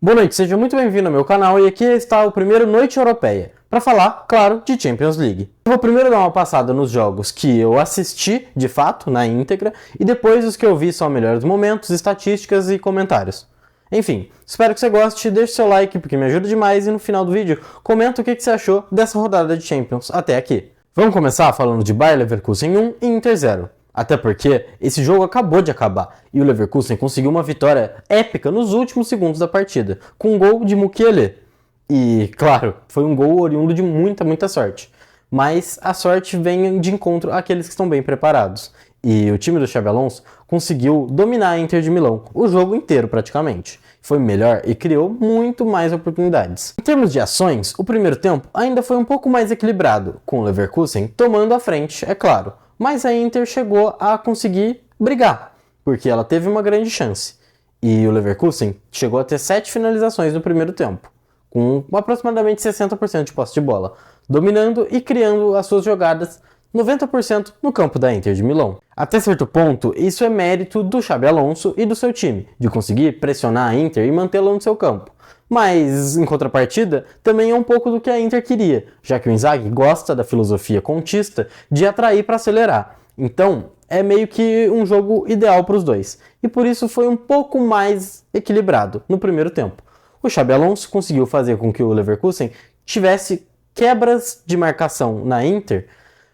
Boa noite, seja muito bem-vindo ao meu canal e aqui está o primeiro Noite Europeia, para falar, claro, de Champions League. Eu vou primeiro dar uma passada nos jogos que eu assisti, de fato, na íntegra, e depois os que eu vi são melhores momentos, estatísticas e comentários. Enfim, espero que você goste, deixe seu like porque me ajuda demais e no final do vídeo comenta o que você achou dessa rodada de Champions até aqui. Vamos começar falando de Bayer Leverkusen 1 e Inter 0. Até porque esse jogo acabou de acabar e o Leverkusen conseguiu uma vitória épica nos últimos segundos da partida, com um gol de Mukiele. E, claro, foi um gol oriundo de muita sorte. Mas a sorte vem de encontro àqueles que estão bem preparados. E o time do Xabi Alonso conseguiu dominar a Inter de Milão, o jogo inteiro praticamente. Foi melhor e criou muito mais oportunidades. Em termos de ações, o primeiro tempo ainda foi um pouco mais equilibrado, com o Leverkusen tomando a frente, é claro. Mas a Inter chegou a conseguir brigar, porque ela teve uma grande chance. E o Leverkusen chegou a ter 7 finalizações no primeiro tempo, com aproximadamente 60% de posse de bola, dominando e criando as suas jogadas 90% no campo da Inter de Milão. Até certo ponto, isso é mérito do Xabi Alonso e do seu time, de conseguir pressionar a Inter e mantê-la no seu campo. Mas, em contrapartida, também é um pouco do que a Inter queria, já que o Inzaghi gosta da filosofia contista de atrair para acelerar. Então, é meio que um jogo ideal para os dois, e por isso foi um pouco mais equilibrado no primeiro tempo. O Xabi Alonso conseguiu fazer com que o Leverkusen tivesse quebras de marcação na Inter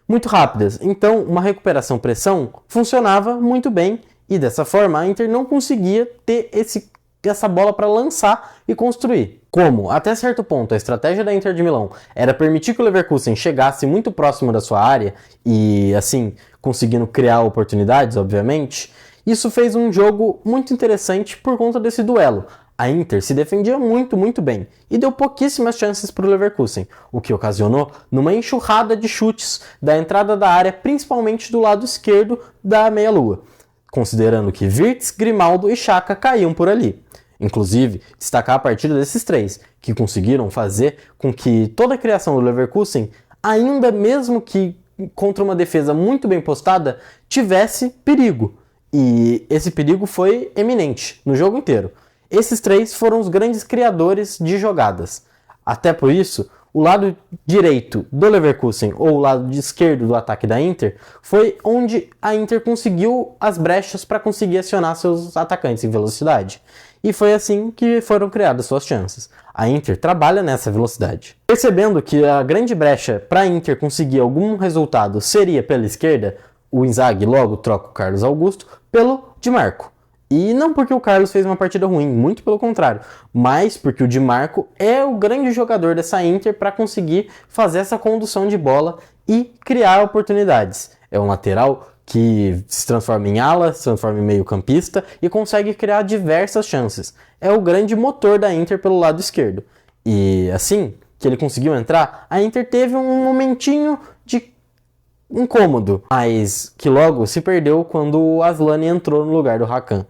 muito rápidas, então uma recuperação-pressão funcionava muito bem, e dessa forma a Inter não conseguia ter essa bola para lançar e construir. Como, até certo ponto, a estratégia da Inter de Milão era permitir que o Leverkusen chegasse muito próximo da sua área e, assim, conseguindo criar oportunidades, obviamente, isso fez um jogo muito interessante por conta desse duelo. A Inter se defendia muito bem e deu pouquíssimas chances para o Leverkusen, o que ocasionou numa enxurrada de chutes da entrada da área, principalmente do lado esquerdo da meia-lua, considerando que Wirtz, Grimaldo e Xhaka caíam por ali. Inclusive, destacar a partida desses três, que conseguiram fazer com que toda a criação do Leverkusen, ainda mesmo que contra uma defesa muito bem postada, tivesse perigo. E esse perigo foi eminente no jogo inteiro. Esses três foram os grandes criadores de jogadas. Até por isso, o lado direito do Leverkusen ou o lado esquerdo do ataque da Inter foi onde a Inter conseguiu as brechas para conseguir acionar seus atacantes em velocidade. E foi assim que foram criadas suas chances. A Inter trabalha nessa velocidade. Percebendo que a grande brecha para a Inter conseguir algum resultado seria pela esquerda, o Inzaghi logo troca o Carlos Augusto pelo Di Marco. E não porque o Carlos fez uma partida ruim, muito pelo contrário, mas porque o Di Marco é o grande jogador dessa Inter para conseguir fazer essa condução de bola e criar oportunidades. É um lateral que se transforma em ala, se transforma em meio campista e consegue criar diversas chances. É o grande motor da Inter pelo lado esquerdo. E assim que ele conseguiu entrar, a Inter teve um momentinho de incômodo, mas que logo se perdeu quando o Aslani entrou no lugar do Hakan.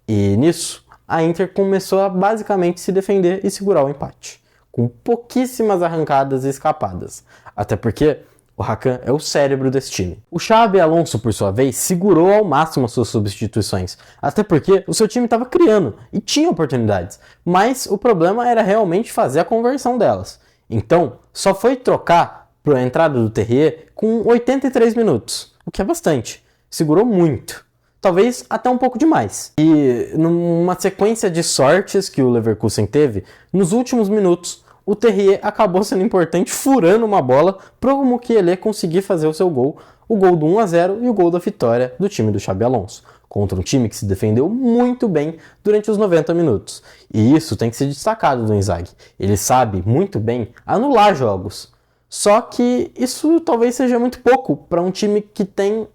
E nisso, a Inter começou a basicamente se defender e segurar o empate, com pouquíssimas arrancadas e escapadas. Até porque o Hakan é o cérebro desse time. O Xabi Alonso, por sua vez, segurou ao máximo as suas substituições, até porque o seu time estava criando e tinha oportunidades, mas o problema era realmente fazer a conversão delas. Então, só foi trocar para a entrada do Terrier com 83 minutos, o que é bastante. Segurou muito. Talvez até um pouco demais. E numa sequência de sortes que o Leverkusen teve, nos últimos minutos, o Terrier acabou sendo importante furando uma bola para o Mukiele conseguir fazer o seu gol, o gol do 1-0 e o gol da vitória do time do Xabi Alonso, contra um time que se defendeu muito bem durante os 90 minutos. E isso tem que ser destacado do Inzaghi. Ele sabe muito bem anular jogos. Só que isso talvez seja muito pouco para um time que tem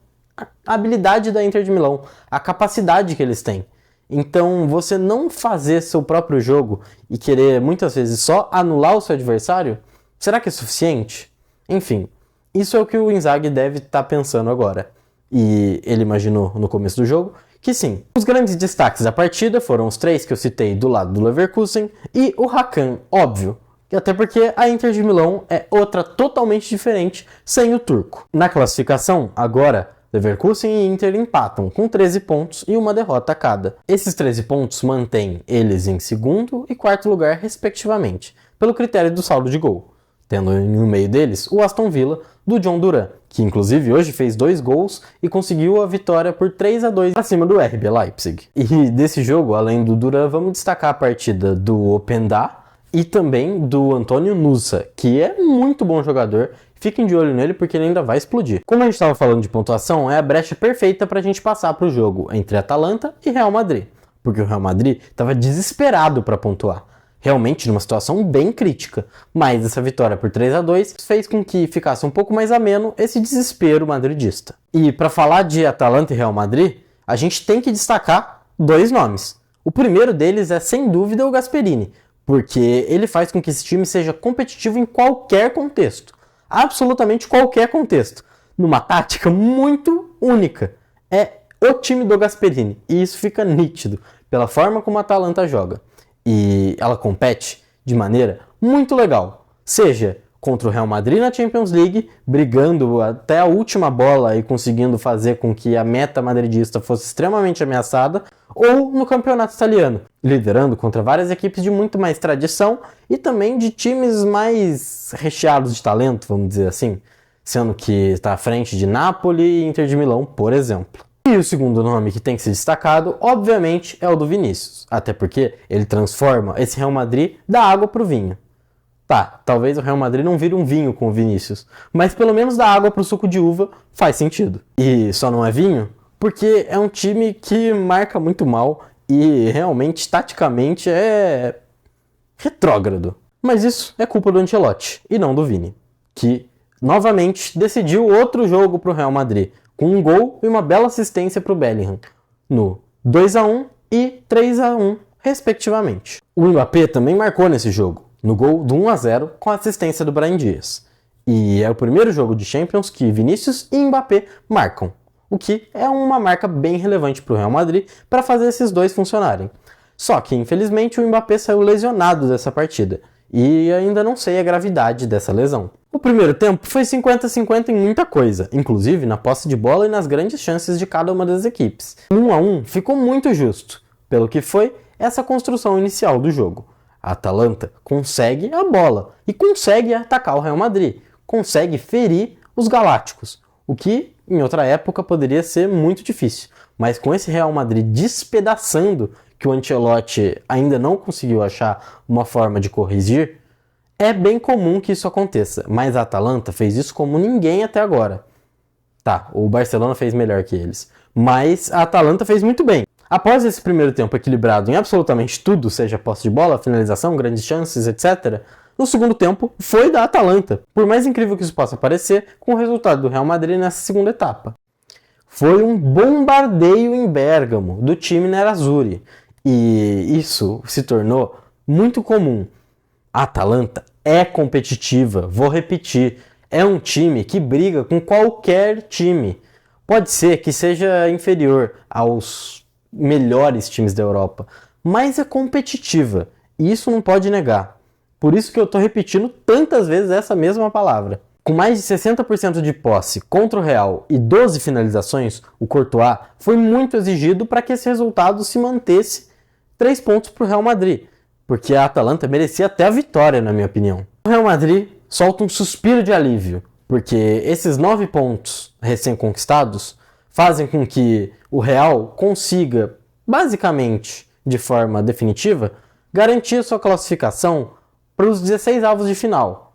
a habilidade da Inter de Milão, a capacidade que eles têm. Então, você não fazer seu próprio jogo e querer, muitas vezes, só anular o seu adversário, será que é suficiente? Enfim, isso é o que o Inzaghi deve estar pensando agora. E ele imaginou no começo do jogo que sim. Os grandes destaques da partida foram os três que eu citei do lado do Leverkusen e o Hakan, óbvio. Até porque a Inter de Milão é outra totalmente diferente sem o turco. Na classificação, agora, Leverkusen e Inter empatam com 13 pontos e uma derrota cada. Esses 13 pontos mantêm eles em segundo e quarto lugar, respectivamente, pelo critério do saldo de gol, tendo no meio deles o Aston Villa do John Duran, que inclusive hoje fez 2 gols e conseguiu a vitória por 3-2 acima do RB Leipzig. E desse jogo, além do Duran, vamos destacar a partida do Openda e também do Antônio Nusa, que é muito bom jogador. Fiquem de olho nele porque ele ainda vai explodir. Como a gente estava falando de pontuação, é a brecha perfeita para a gente passar para o jogo entre Atalanta e Real Madrid, porque o Real Madrid estava desesperado para pontuar, realmente numa situação bem crítica, mas essa vitória por 3-2 fez com que ficasse um pouco mais ameno esse desespero madridista. E para falar de Atalanta e Real Madrid, a gente tem que destacar 2 nomes. O primeiro deles é sem dúvida o Gasperini, porque ele faz com que esse time seja competitivo em qualquer contexto. Absolutamente qualquer contexto, numa tática muito única. É o time do Gasperini, e isso fica nítido pela forma como a Atalanta joga. E ela compete de maneira muito legal, seja contra o Real Madrid na Champions League, brigando até a última bola e conseguindo fazer com que a meta madridista fosse extremamente ameaçada, ou no campeonato italiano, liderando contra várias equipes de muito mais tradição e também de times mais recheados de talento, vamos dizer assim, sendo que está à frente de Napoli e Inter de Milão, por exemplo. E o segundo nome que tem que ser destacado, obviamente, é o do Vinícius, até porque ele transforma esse Real Madrid da água para o vinho. Tá, talvez o Real Madrid não vire um vinho com o Vinícius, mas pelo menos da água para o suco de uva faz sentido. E só não é vinho porque é um time que marca muito mal e realmente, taticamente, é retrógrado. Mas isso é culpa do Ancelotti e não do Vini, que novamente decidiu outro jogo para o Real Madrid, com um gol e uma bela assistência para o Bellingham, no 2-1 e 3-1, respectivamente. O Mbappé também marcou nesse jogo, no gol do 1-0 com a assistência do Brahim Dias. E é o primeiro jogo de Champions que Vinícius e Mbappé marcam, o que é uma marca bem relevante para o Real Madrid para fazer esses dois funcionarem. Só que, infelizmente, o Mbappé saiu lesionado dessa partida, e ainda não sei a gravidade dessa lesão. O primeiro tempo foi 50-50 em muita coisa, inclusive na posse de bola e nas grandes chances de cada uma das equipes. 1-1 ficou muito justo, pelo que foi essa construção inicial do jogo. A Atalanta consegue a bola e consegue atacar o Real Madrid, consegue ferir os galácticos, o que em outra época poderia ser muito difícil. Mas com esse Real Madrid despedaçando, que o Ancelotti ainda não conseguiu achar uma forma de corrigir, é bem comum que isso aconteça, mas a Atalanta fez isso como ninguém até agora. Tá, o Barcelona fez melhor que eles, mas a Atalanta fez muito bem. Após esse primeiro tempo equilibrado em absolutamente tudo, seja posse de bola, finalização, grandes chances, etc., no segundo tempo foi da Atalanta, por mais incrível que isso possa parecer, com o resultado do Real Madrid nessa segunda etapa. Foi um bombardeio em Bérgamo do time nerazzurri, e isso se tornou muito comum. A Atalanta é competitiva, vou repetir, é um time que briga com qualquer time. Pode ser que seja inferior aos melhores times da Europa, mas é competitiva, e isso não pode negar. Por isso que eu estou repetindo tantas vezes essa mesma palavra. Com mais de 60% de posse contra o Real e 12 finalizações, o Courtois foi muito exigido para que esse resultado se mantesse 3 pontos para o Real Madrid, porque a Atalanta merecia até a vitória, na minha opinião. O Real Madrid solta um suspiro de alívio, porque esses 9 pontos recém-conquistados fazem com que o Real consiga, basicamente, de forma definitiva, garantir sua classificação para os 16 avos de final.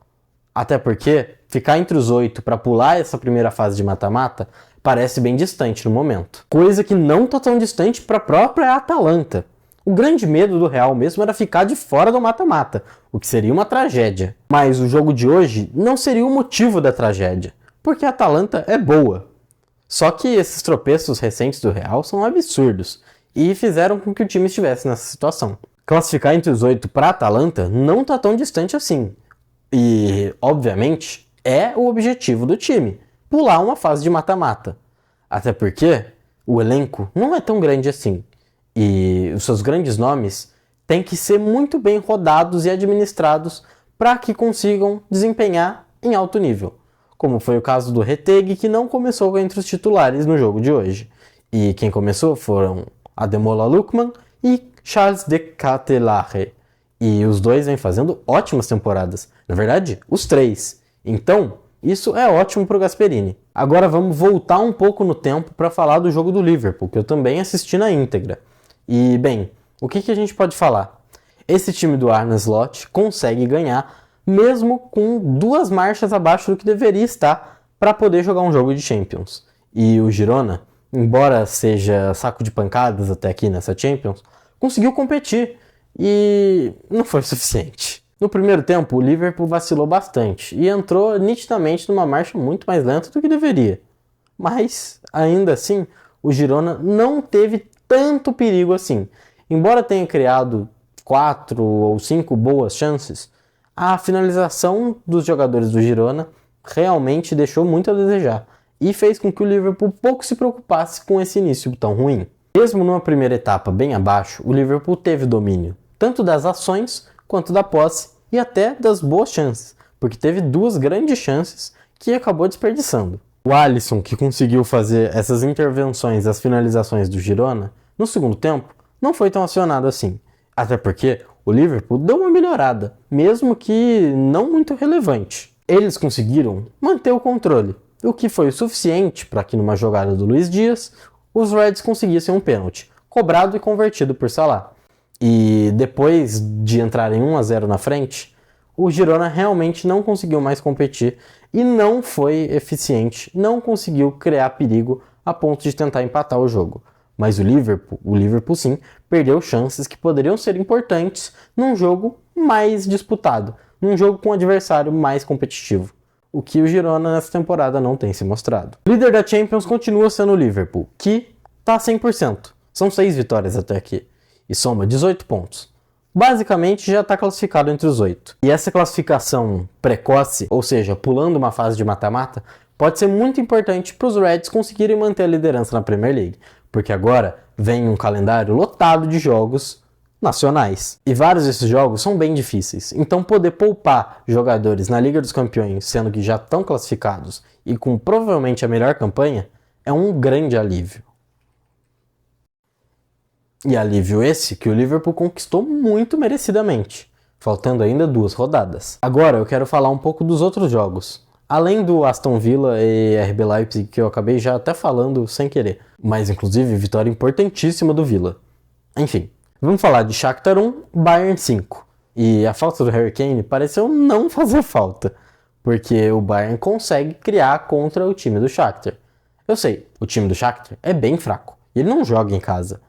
Até porque ficar entre os 8 para pular essa primeira fase de mata-mata parece bem distante no momento. Coisa que não está tão distante para a própria Atalanta. O grande medo do Real mesmo era ficar de fora do mata-mata, o que seria uma tragédia. Mas o jogo de hoje não seria o motivo da tragédia, porque a Atalanta é boa. Só que esses tropeços recentes do Real são absurdos e fizeram com que o time estivesse nessa situação. Classificar entre os 8 para a Atalanta não está tão distante assim. E, obviamente, é o objetivo do time, pular uma fase de mata-mata. Até porque o elenco não é tão grande assim. E os seus grandes nomes têm que ser muito bem rodados e administrados para que consigam desempenhar em alto nível. como foi o caso do Retegue, que não começou entre os titulares no jogo de hoje. E quem começou foram Ademola Lookman e Charles de Ketelaere. E os dois vêm fazendo ótimas temporadas. Na verdade, os três. Então, isso é ótimo para o Gasperini. Agora vamos voltar um pouco no tempo para falar do jogo do Liverpool, que eu também assisti na íntegra. E, bem, o que a gente pode falar? Esse time do Arne Slot consegue ganhar mesmo com 2 marchas abaixo do que deveria estar para poder jogar um jogo de Champions. E o Girona, embora seja saco de pancadas até aqui nessa Champions, conseguiu competir e não foi suficiente. No primeiro tempo, o Liverpool vacilou bastante e entrou nitidamente numa marcha muito mais lenta do que deveria. Mas, ainda assim, o Girona não teve tanto perigo assim. Embora tenha criado 4 ou 5 boas chances, a finalização dos jogadores do Girona realmente deixou muito a desejar e fez com que o Liverpool pouco se preocupasse com esse início tão ruim. Mesmo numa primeira etapa bem abaixo, o Liverpool teve domínio, tanto das ações quanto da posse e até das boas chances, porque teve 2 grandes chances que acabou desperdiçando. O Alisson, que conseguiu fazer essas intervenções às finalizações do Girona, no segundo tempo, não foi tão acionado assim, até porque o Liverpool deu uma melhorada, mesmo que não muito relevante. Eles conseguiram manter o controle, o que foi o suficiente para que numa jogada do Luiz Dias, os Reds conseguissem um pênalti, cobrado e convertido por Salah. E depois de entrarem 1-0 na frente, o Girona realmente não conseguiu mais competir e não foi eficiente, não conseguiu criar perigo a ponto de tentar empatar o jogo. Mas o Liverpool sim, perdeu chances que poderiam ser importantes num jogo mais disputado, num jogo com um adversário mais competitivo, o que o Girona nessa temporada não tem se mostrado. O líder da Champions continua sendo o Liverpool, que está 100%, são 6 vitórias até aqui, e soma 18 pontos. Basicamente já está classificado entre os 8. E essa classificação precoce, ou seja, pulando uma fase de mata-mata, pode ser muito importante para os Reds conseguirem manter a liderança na Premier League, porque agora vem um calendário lotado de jogos nacionais. E vários desses jogos são bem difíceis, então poder poupar jogadores na Liga dos Campeões, sendo que já estão classificados e com provavelmente a melhor campanha, é um grande alívio. E alívio esse que o Liverpool conquistou muito merecidamente, faltando ainda 2 rodadas. Agora eu quero falar um pouco dos outros jogos. Além do Aston Villa e RB Leipzig, que eu acabei já até falando sem querer. Mas, inclusive, vitória importantíssima do Villa. Enfim, vamos falar de Shakhtar 1, Bayern 5. E a falta do Harry Kane pareceu não fazer falta, porque o Bayern consegue criar contra o time do Shakhtar. Eu sei, o time do Shakhtar é bem fraco, e ele não joga em casa.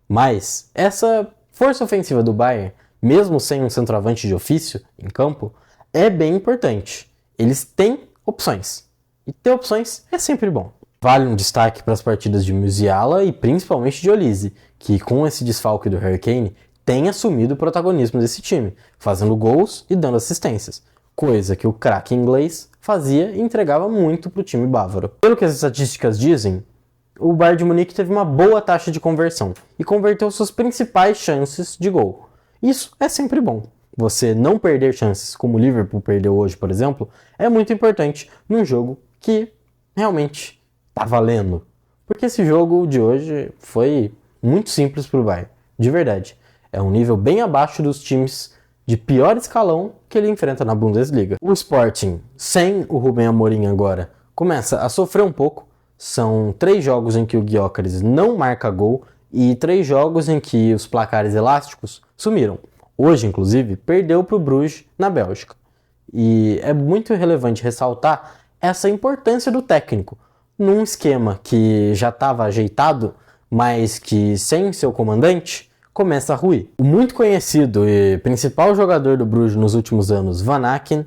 Mas essa força ofensiva do Bayern, mesmo sem um centroavante de ofício em campo, é bem importante. Eles têm opções. E ter opções é sempre bom. Vale um destaque para as partidas de Musiala e principalmente de Olise, que com esse desfalque do Harry Kane tem assumido o protagonismo desse time, fazendo gols e dando assistências, coisa que o craque inglês fazia e entregava muito para o time bávaro. Pelo que as estatísticas dizem, o Bayern de Munique teve uma boa taxa de conversão e converteu suas principais chances de gol. Isso é sempre bom. Você não perder chances, como o Liverpool perdeu hoje, por exemplo, é muito importante num jogo que realmente tá valendo. Porque esse jogo de hoje foi muito simples pro Bayern, de verdade. É um nível bem abaixo dos times de pior escalão que ele enfrenta na Bundesliga. O Sporting, sem o Rubem Amorim agora, começa a sofrer um pouco. São 3 jogos em que o Gyökeres não marca gol e 3 jogos em que os placares elásticos sumiram. Hoje, inclusive, perdeu para o Bruges na Bélgica. E é muito relevante ressaltar essa importância do técnico num esquema que já estava ajeitado, mas que sem seu comandante começa a ruir. O muito conhecido e principal jogador do Bruges nos últimos anos, Van Aken,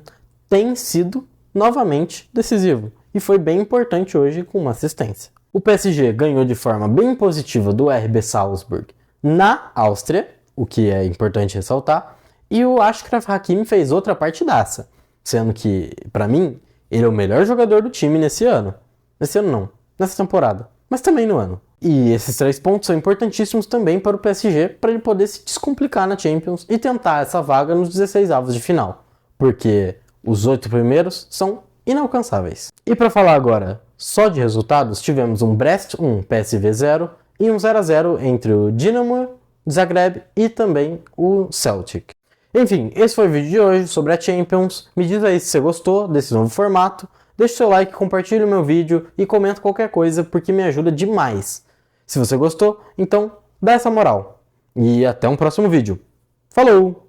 tem sido novamente decisivo e foi bem importante hoje com uma assistência. O PSG ganhou de forma bem positiva do RB Salzburg na Áustria, o que é importante ressaltar, e o Achraf Hakimi fez outra partidaça, sendo que, para mim, ele é o melhor jogador do time nesse ano. Nesse ano não, nessa temporada, mas também no ano. E esses 3 pontos são importantíssimos também para o PSG, para ele poder se descomplicar na Champions e tentar essa vaga nos 16 avos de final, porque os 8 primeiros são inalcançáveis. E para falar agora só de resultados, tivemos um Brest 1, PSV 0 e um 0-0 entre o Dinamo Zagreb e também o Celtic. Enfim, esse foi o vídeo de hoje sobre a Champions. Me diz aí se você gostou desse novo formato. Deixe seu like, compartilhe o meu vídeo e comenta qualquer coisa porque me ajuda demais. Se você gostou, então dá essa moral. E até um próximo vídeo. Falou!